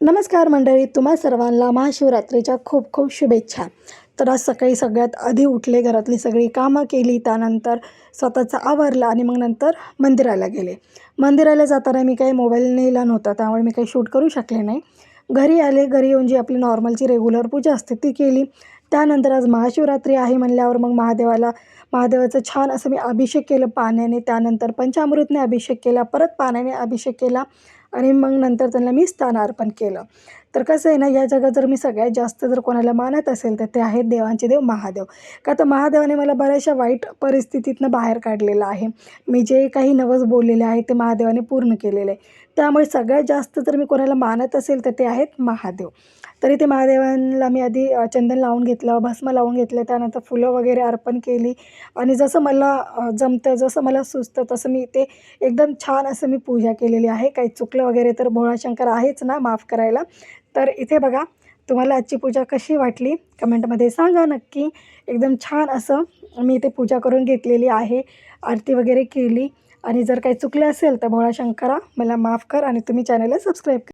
नमस्कार मंडळी, तुम्हा सर्वांना महाशिवरात्रीच्या खूप खूप शुभेच्छा. तर आज सकाळी सगळ्यात आधी उठले, घरातली सगळी कामं केली, त्यानंतर स्वतःचं आवरलं आणि मग नंतर मंदिराला गेले. मंदिराला जाताना मी काही मोबाईल नेला नव्हता, त्यामुळे मी काही शूट करू शकले नाही. घरी आले, घरी येऊन जी आपली नॉर्मलची रेग्युलर पूजा असते ती केली. त्यानंतर आज महाशिवरात्री आहे म्हणल्यावर मग महादेवाचं छान असं मी अभिषेक केलं पाण्याने, त्यानंतर पंचामृतने अभिषेक केला, परत पाण्याने अभिषेक केला आणि मग नंतर त्यांना मी स्थान अर्पण केलं. तर कसं आहे ना, या जगात जर मी सगळ्यात जास्त जर कोणाला मानत असेल तर ते आहेत देवांचे देव महादेव. का तर महादेवाने मला बऱ्याचशा वाईट परिस्थितीतनं बाहेर काढलेलं आहे. मी जे काही नवस बोललेले आहे ते महादेवाने पूर्ण केलेलं आहे. त्यामुळे सगळ्यात जास्त जर मी कोणाला मानत असेल तर ते आहेत महादेव. तरी ते महादेवांना मी आधी चंदन लावून घेतलं, भस्म लावून घेतलं, त्यानंतर फुलं वगैरे अर्पण केली आणि जसं मला जमतं, जसं मला सुचतं तसं मी ते एकदम छान असं मी पूजा केलेली आहे. काही चुकलं वगैरे तर भोळाशंकर आहेच ना माफ करायला. तर इथे बघा, तुम्हाला आजची पूजा कशी वाटली कमेंटमध्ये सांगा नक्की. एकदम छान असं मी इथे पूजा करून घेतलेली आहे, आरती वगैरे केली आणि जर काही चुकलं असेल तर भोळाशंकरा मला माफ कर आणि तुम्ही चॅनलला सबस्क्राईब करा.